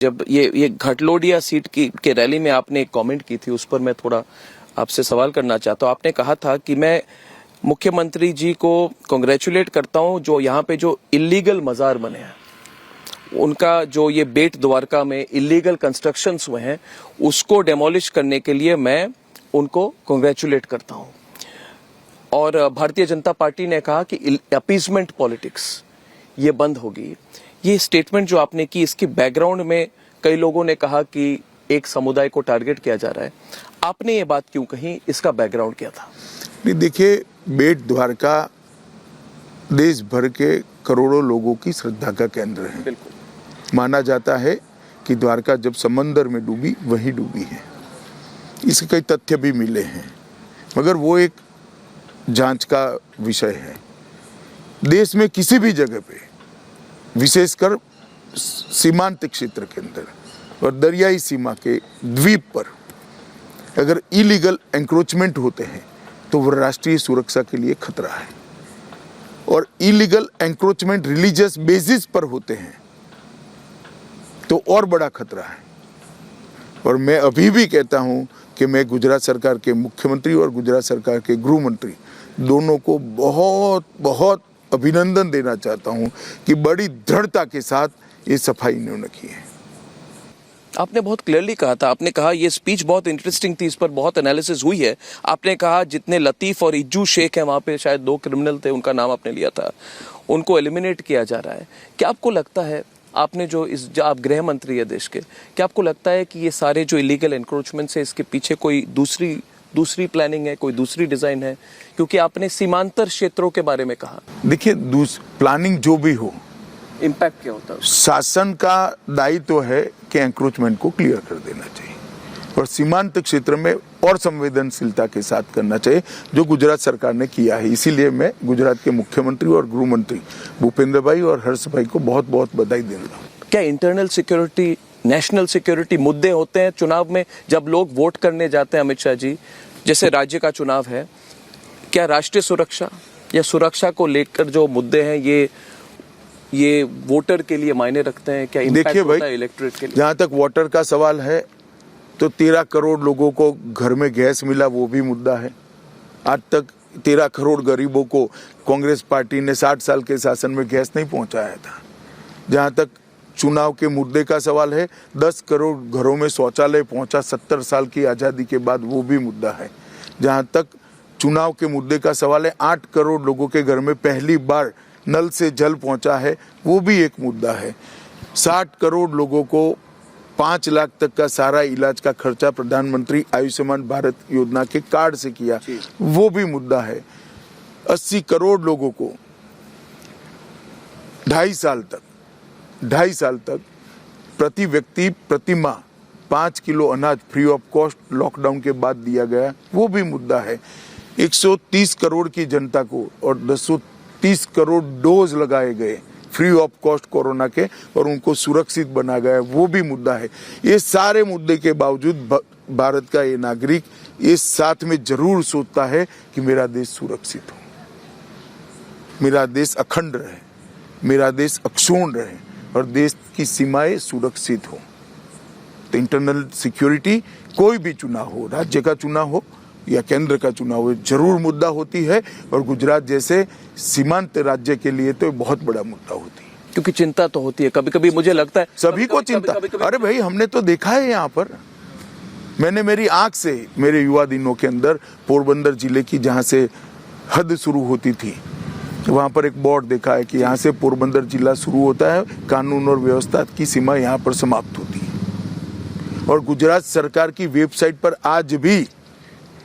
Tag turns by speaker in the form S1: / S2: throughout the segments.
S1: जब ये घटलोडिया सीट के रैली में आपने एक कमेंट की थी, उस पर मैं थोड़ा आपसे सवाल करना चाहता हूँ। आपने कहा था कि मैं मुख्यमंत्री जी को कांग्रेचुलेट करता हूँ जो यहाँ पे जो इलीगल मज़ार बने हैं, उनका जो ये बेट द्वारका में इलीगल कंस्ट्रक्शंस हुए हैं उसको डेमोलिश करने के लिए मैं उनको कांग्रेचुलेट करता हूँ। और भारतीय जनता पार्टी ने कहा कि अपीजमेंट पॉलिटिक्स ये बंद होगी। ये स्टेटमेंट जो आपने की, इसके बैकग्राउंड में कई लोगों ने कहा कि एक समुदाय को टारगेट किया जा रहा है। आपने ये बात क्यों कही, इसका बैकग्राउंड क्या था?
S2: नहीं, देखिए, बेट द्वारका देश भर के करोड़ों लोगों की श्रद्धा का केंद्र है।
S1: बिल्कुल।
S2: माना जाता है कि द्वारका जब समंदर में डूबी वहीं डूबी है। इसके कई तथ्य भी मिले हैं, मगर वो एक जांच का विषय है। देश में किसी भी जगह पे, विशेषकर सीमांत क्षेत्र के अंदर और दरियाई सीमा के द्वीप पर अगर इलीगल एंक्रोचमेंट होते हैं तो वो राष्ट्रीय सुरक्षा के लिए खतरा है। और इलीगल एंक्रोचमेंट रिलीजियस बेसिस पर होते हैं तो और बड़ा खतरा है। और मैं अभी भी कहता हूं कि मैं गुजरात सरकार के मुख्यमंत्री और गुजरात सरकार के गृह मंत्री दोनों को बहुत बहुत अभिनंदन देना चाहता हूं कि बड़ी दृढ़ता के साथ ये सफाई इन्होंने की है।
S1: आपने बहुत क्लियरली कहा था, आपने कहा, ये स्पीच बहुत इंटरेस्टिंग थी, इस पर बहुत एनालिसिस हुई है। आपने कहा जितने लतीफ और इज्जू शेख हैं वहाँ पे शायद 2 क्रिमिनल थे, उनका नाम आपने लिया था, उनको एलिमिनेट किया जा रहा है। क्या आपको लगता है, आपने जो आप गृह मंत्री है देश के, क्या आपको लगता है कि ये सारे जो इलीगल एनक्रोचमेंट्स है इसके पीछे कोई दूसरी प्लानिंग है, कोई दूसरी डिजाइन है? क्योंकि आपने सीमांतर क्षेत्रों के बारे में कहा। देखिए,
S2: प्लानिंग जो भी हो,
S1: इम्पैक्ट क्या होता है?
S2: शासन का दायित्व है कि एंक्रोचमेंट को क्लियर कर देना चाहिए और सीमांत क्षेत्र में और संवेदनशीलता के साथ करना चाहिए, जो गुजरात सरकार ने किया है। इसीलिए मैं गुजरात के मुख्यमंत्री और गृह मंत्री भूपेंद्र भाई और हर्ष भाई को बहुत बहुत बधाई देता हूँ।
S1: क्या इंटरनल सिक्योरिटी, नेशनल सिक्योरिटी मुद्दे होते हैं चुनाव में जब लोग वोट करने जाते हैं? अमित शाह जी, जैसे राज्य का चुनाव है, क्या राष्ट्रीय सुरक्षा या सुरक्षा को लेकर जो मुद्दे हैं ये वोटर के लिए मायने रखते हैं? क्या इम्पैक्ट होता है इलेक्टोरेट के लिए?
S2: जहाँ तक वोटर का सवाल है तो 13 करोड़ लोगों को घर में गैस मिला, वो भी मुद्दा है। आज तक 13 करोड़ गरीबों को कांग्रेस पार्टी ने 60 साल के शासन में गैस नहीं पहुंचाया था। जहाँ तक चुनाव के मुद्दे का सवाल है, 10 करोड़ घरों में शौचालय पहुंचा 70 साल की आज़ादी के बाद, वो भी मुद्दा है। जहाँ तक चुनाव के मुद्दे का सवाल है, 8 करोड़ लोगों के घर में पहली बार नल से जल पहुंचा है, वो भी एक मुद्दा है। 60 करोड़ लोगों को 5 लाख तक का सारा इलाज का खर्चा प्रधानमंत्री आयुष्मान भारत योजना के कार्ड से किया, वो भी मुद्दा है। 80 करोड़ लोगों को 2.5 साल तक प्रति व्यक्ति प्रति माह 5 किलो अनाज फ्री ऑफ कॉस्ट लॉकडाउन के बाद दिया गया, वो भी मुद्दा है। 130 करोड़ की जनता को और 230 करोड़ डोज लगाए गए फ्री ऑफ कॉस्ट कोरोना के और उनको सुरक्षित बना गया, वो भी मुद्दा है। ये सारे मुद्दे के बावजूद भारत का ये नागरिक इस साथ में जरूर सोचता है कि मेरा देश सुरक्षित हो, मेरा देश अखंड रहे, मेरा देश अक्षुण्ण रहे और देश की सीमाएं सुरक्षित हो। तो इंटरनल सिक्योरिटी कोई भी चुनाव हो, राज्य का चुनाव हो या केंद्र का चुनाव हो, जरूर मुद्दा होती है। और गुजरात जैसे सीमांत राज्य के लिए तो बहुत बड़ा मुद्दा होती है,
S1: क्योंकि चिंता तो होती है। कभी कभी मुझे लगता है
S2: सभी को चिंता। अरे भाई, हमने तो देखा है यहाँ पर, मैंने मेरी आंख से मेरे युवा दिनों के अंदर पोरबंदर जिले की जहाँ से हद शुरू होती थी, वहाँ पर एक बोर्ड देखा है कि यहाँ से पोरबंदर जिला शुरू होता है, कानून और व्यवस्था की सीमा यहाँ पर समाप्त होती है। और गुजरात सरकार की वेबसाइट पर आज भी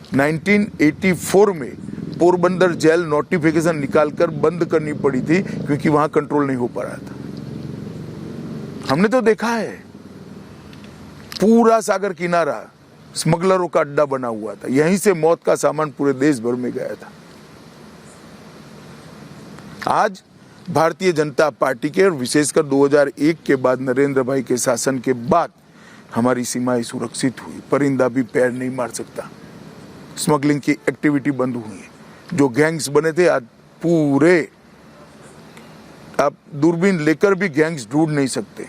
S2: 1984 में पोरबंदर जेल नोटिफिकेशन निकालकर बंद करनी पड़ी थी क्योंकि वहां कंट्रोल नहीं हो पा रहा था। हमने तो देखा है, पूरा सागर किनारा स्मगलरों का अड्डा बना हुआ था, यहीं से मौत का सामान पूरे देश भर में गया था। आज भारतीय जनता पार्टी के और विशेषकर 2001 के बाद नरेंद्र भाई के शासन के बाद हमारी सीमाएं सुरक्षित हुई, परिंदा भी पैर नहीं मार सकता, स्मगलिंग की एक्टिविटी बंद हुई है। जो गैंग्स बने थे आज पूरे, आप दूरबीन लेकर भी गैंग्स ढूंढ नहीं सकते।